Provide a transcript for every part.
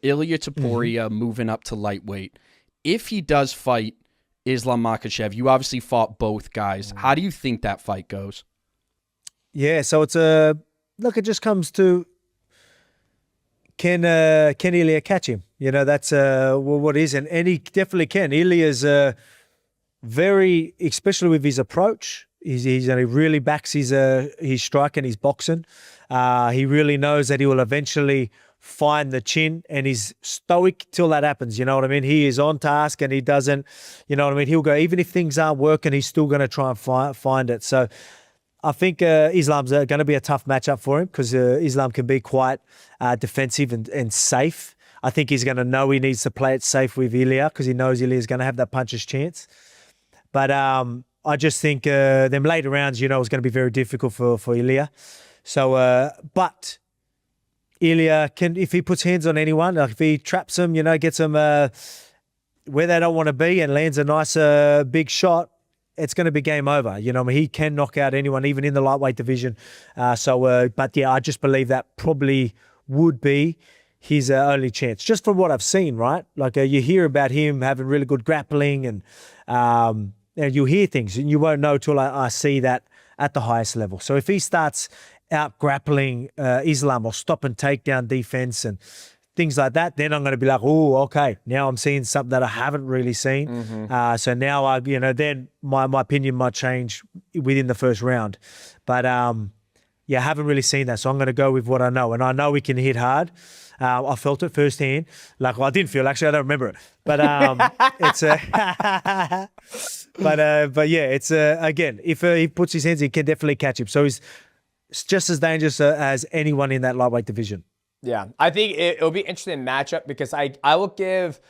Ilya Topuria moving up to lightweight. If he does fight Islam Makhachev, you obviously fought both guys. How do you think that fight goes? Yeah, so it's look, it just comes to can Ilya catch him? That's what is, and he definitely can. Ilya's very, especially with his approach. He really backs his strike and his boxing. He really knows that he will eventually find the chin, and he's stoic till that happens. You know what I mean? He is on task, and he doesn't. You know what I mean? He'll go even if things aren't working. He's still going to try and find it. So I think Islam's going to be a tough matchup for him because Islam can be quite defensive and safe. I think he's going to know he needs to play it safe with Ilya because he knows Ilya's going to have that puncher's chance. But I just think them later rounds, is going to be very difficult for Ilya. So, but Ilya can, if he puts hands on anyone, like if he traps them, gets them where they don't want to be and lands a nice big shot, it's going to be game over. He can knock out anyone, even in the lightweight division. But yeah, I just believe that probably would be his only chance, just from what I've seen, right? Like you hear about him having really good grappling and you hear things and you won't know till I see that at the highest level. So if he starts out grappling Islam or stop and takedown defense and things like that, then I'm going to be like, oh, okay, now I'm seeing something that I haven't really seen. Mm-hmm. So now then my opinion might change within the first round. But yeah, I haven't really seen that. So I'm going to go with what I know. And I know he can hit hard. I felt it firsthand. Like, well, I didn't feel, actually, I don't remember it. But it's but yeah, it's again, if he puts his hands, he can definitely catch him. So he's just as dangerous as anyone in that lightweight division. Yeah, I think it'll be an interesting matchup because I will give,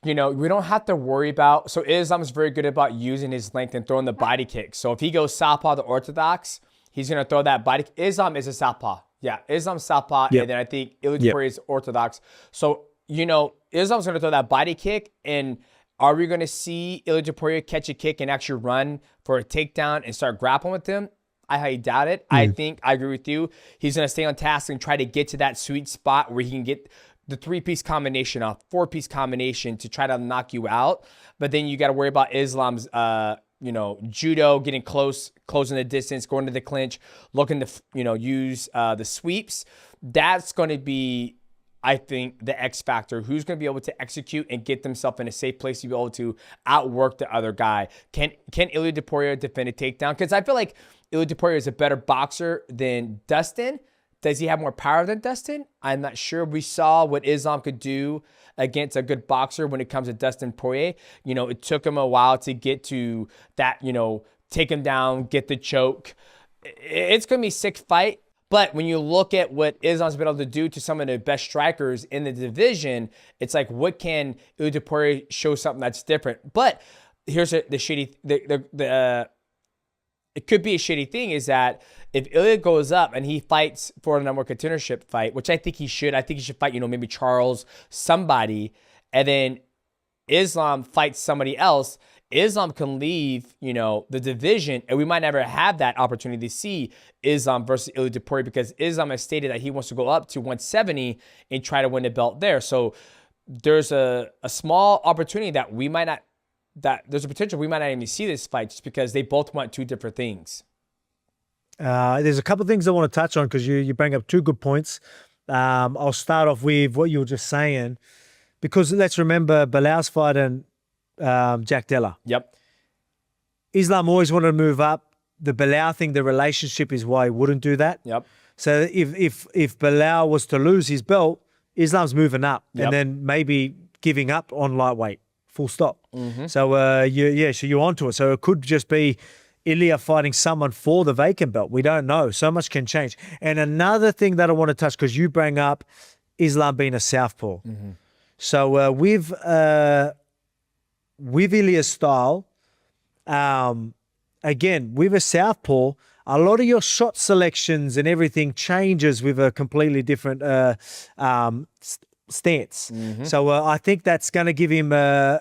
we don't have to worry about, so Islam is very good about using his length and throwing the body kicks. So if he goes southpaw to orthodox, he's going to throw that body. Islam is a southpaw. Yeah, Islam's southpaw, and then I think Ilya Topuria is orthodox. So, Islam's going to throw that body kick, and are we going to see Ilya Topuria catch a kick and actually run for a takedown and start grappling with him? I highly doubt it. I think I agree with you. He's going to stay on task and try to get to that sweet spot where he can get the 3-piece combination, a 4-piece combination to try to knock you out. But then you got to worry about Islam's, judo, getting close, closing the distance, going to the clinch, looking to, use the sweeps. That's going to be, I think, the X factor. Who's going to be able to execute and get themselves in a safe place to be able to outwork the other guy? Can Ilya Topuria defend a takedown? Because I feel like Ilya Topuria is a better boxer than Dustin. Does he have more power than Dustin? I'm not sure. We saw what Islam could do against a good boxer when it comes to Dustin Poirier. It took him a while to get to that, take him down, get the choke. It's going to be a sick fight. But when you look at what Islam's been able to do to some of the best strikers in the division, it's like, what can Ilya Topuria show something that's different? But here's the shitty, it could be a shitty thing is that if Ilya goes up and he fights for a number one contendership fight, which I think he should fight, maybe Charles, somebody, and then Islam fights somebody else, Islam can leave, the division, and we might never have that opportunity to see Islam versus Ilya Topuria because Islam has stated that he wants to go up to 170 and try to win the belt there. So there's a small opportunity that we might not, that there's a potential we might not even see this fight just because they both want two different things. There's a couple of things I want to touch on because you bring up two good points. I'll start off with what you were just saying because let's remember Belal's fighting Jack Della. Yep. Islam always wanted to move up. The Belal thing, the relationship is why he wouldn't do that. Yep. So if Belal was to lose his belt, Islam's moving up and then maybe giving up on lightweight. Full stop. Mm-hmm. So so you're onto it. So it could just be Ilya fighting someone for the vacant belt. We don't know. So much can change. And another thing that I want to touch, because you bring up Islam being a southpaw. Mm-hmm. So with Ilya's style, again, with a southpaw, a lot of your shot selections and everything changes with a completely different stance. Mm-hmm. So I think that's going to give him a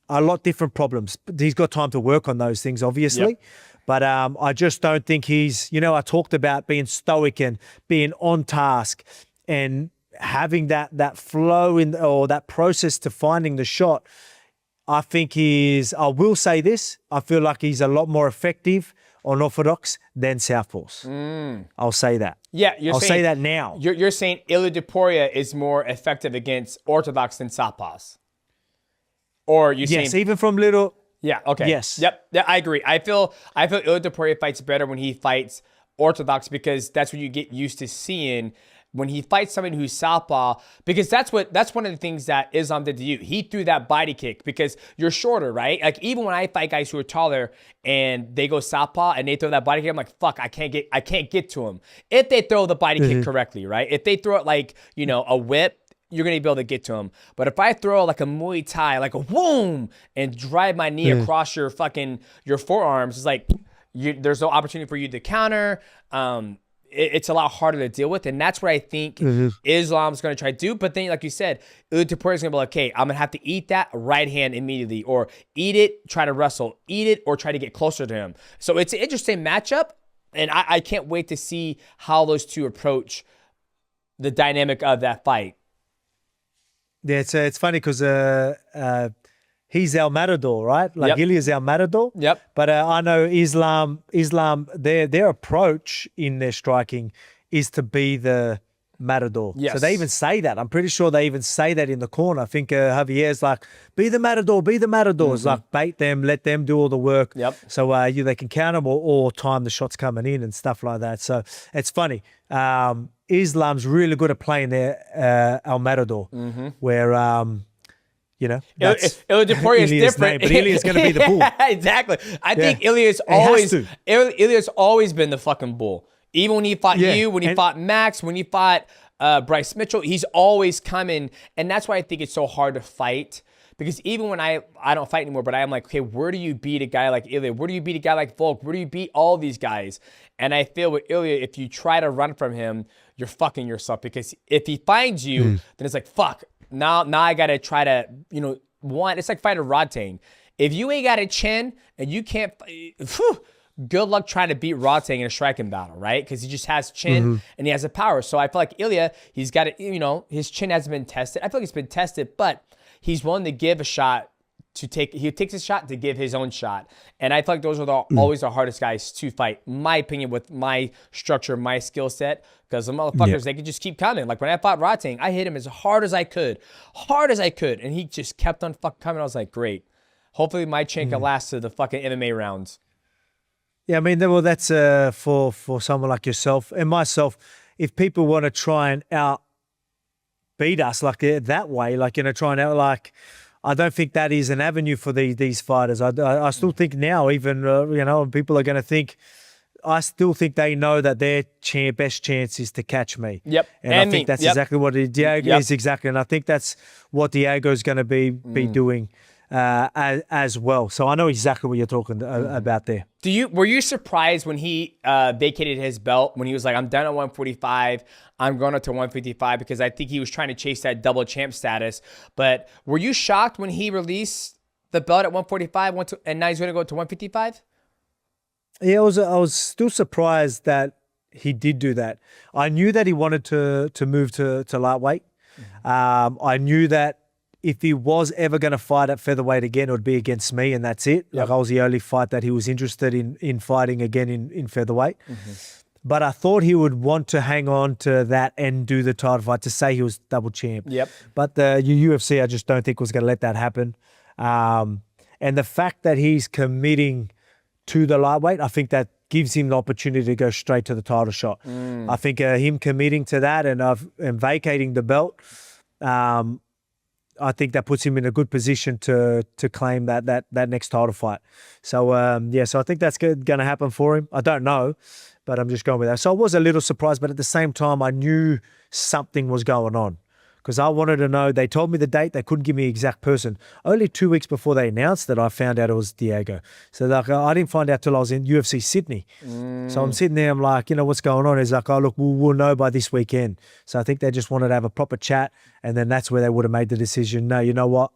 lot different problems. He's got time to work on those things, obviously. Yep. But I just don't think he's, I talked about being stoic and being on task and having that flow or that process to finding the shot, I think I will say this, I feel like he's a lot more effective on orthodox than southpaws. I'll say that. Yeah, I'll say that now. You're saying Ilia Topuria is more effective against orthodox than southpaws, or you saying even from little. Yeah. Okay. Yes. Yep. Yeah, I agree. I feel Ilia Topuria fights better when he fights orthodox because that's what you get used to seeing when he fights somebody who's southpaw, because that's one of the things that Islam did to you. He threw that body kick because you're shorter, right? Like even when I fight guys who are taller and they go southpaw and they throw that body kick, I'm like, fuck, I can't get to him. If they throw the body kick correctly, right? If they throw it like, a whip, you're going to be able to get to him. But if I throw like a Muay Thai, like a whoom, and drive my knee across your forearms, it's like there's no opportunity for you to counter. It's a lot harder to deal with. And that's what I think Islam's going to try to do. But then, like you said, Ilia Topuria is going to be like, okay, I'm going to have to eat that right hand immediately, or eat it, try to wrestle, eat it, or try to get closer to him. So it's an interesting matchup. And I can't wait to see how those two approach the dynamic of that fight. Yeah, it's funny because he's our matador, right? Like Ilia's our matador. Yep. But I know Islam, their approach in their striking is to be the matador. Yes. So they even say that. I'm pretty sure they even say that in the corner. I think Javier's like, be the matador, be the matador. It's like bait them, let them do all the work. Yep. So they can counter or time the shots coming in and stuff like that. So it's funny. Islam's really good at playing their El Matador, where Ilia Topuria is different, but Ilia's going to be the bull. Exactly. I think Ilia's always been the fucking bull. Even when he fought you, when he fought Max, when he fought Bryce Mitchell, he's always coming, and that's why I think it's so hard to fight. Because even when I don't fight anymore, but I'm like, okay, where do you beat a guy like Ilia? Where do you beat a guy like Volk? Where do you beat all these guys? And I feel with Ilia, if you try to run from him, you're fucking yourself. Because if he finds you, then it's like, fuck, now I got to try to, it's like fighting Rodtang. If you ain't got a chin and you can't, good luck trying to beat Rodtang in a striking battle, right? Because he just has chin and he has the power. So I feel like Ilia, he's got it, his chin hasn't been tested. I feel like it's been tested, but he's willing to give a shot he takes a shot to give his own shot. And I feel like those are always the hardest guys to fight, in my opinion, with my structure, my skill set, because the motherfuckers, they can just keep coming. Like when I fought Rodtang, I hit him as hard as I could. And he just kept on fucking coming. I was like, great. Hopefully my chin can last to the fucking MMA rounds. Yeah, I mean, well, that's for someone like yourself and myself. If people want to try and beat us like that way, like, try and I don't think that is an avenue for these fighters. I still think now, even, people are going to think, I still think they know that their best chance is to catch me. Yep. And I think that's exactly what Diego is exactly. And I think that's what Diego is going to be doing as well. So I know exactly what you're talking about there. Were you surprised when he vacated his belt, when he was like, I'm done at 145, I'm going up to 155, because I think he was trying to chase that double champ status. But were you shocked when he released the belt at 145 and now he's going to go to 155? Yeah, I was still surprised that he did do that. I knew that he wanted to move to lightweight. I knew that if he was ever going to fight at featherweight again, it would be against me, and that's it. Like I was the only fight that he was interested in fighting again in featherweight. But I thought he would want to hang on to that and do the title fight to say he was double champ. Yep. But the UFC, I just don't think was going to let that happen. And the fact that he's committing to the lightweight, I think that gives him the opportunity to go straight to the title shot. I think him committing to that and vacating the belt, I think that puts him in a good position to claim that next title fight. So, so I think that's going to happen for him. I don't know, but I'm just going with that. So I was a little surprised, but at the same time, I knew something was going on because I wanted to know. They told me the date. They couldn't give me the exact person. Only 2 weeks before they announced that, I found out it was Diego. So I didn't find out till I was in UFC Sydney. So I'm sitting there, I'm like, what's going on? He's like, oh, look, we'll know by this weekend. So I think they just wanted to have a proper chat, and then that's where they would have made the decision. No, you know what?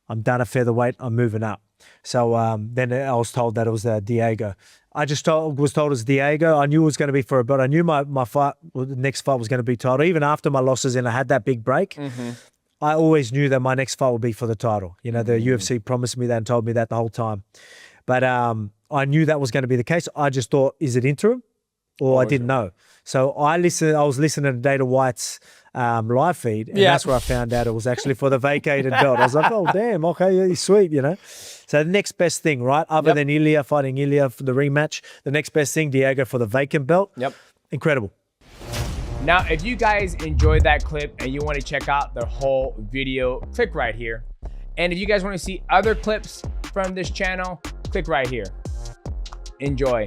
I'm done at featherweight. I'm moving up. So then I was told that it was Diego. I just was told it was Diego. I knew it was going to be for a belt. I knew my fight, the next fight was going to be title. Even after my losses and I had that big break, I always knew that my next fight would be for the title. You know, the UFC promised me that and told me that the whole time. But I knew that was going to be the case. I just thought, is it interim? Or I didn't know. So I was listening to Dana White's live feed, and that's where I found out it was actually for the vacated belt. I was like, oh, damn, okay, he's sweet, you know. So the next best thing, right, other than Ilya fighting Ilya for the rematch, the next best thing, Diego for the vacant belt. Incredible. Now, if you guys enjoyed that clip and you want to check out the whole video, click right here. And if you guys want to see other clips from this channel, click right here. Enjoy.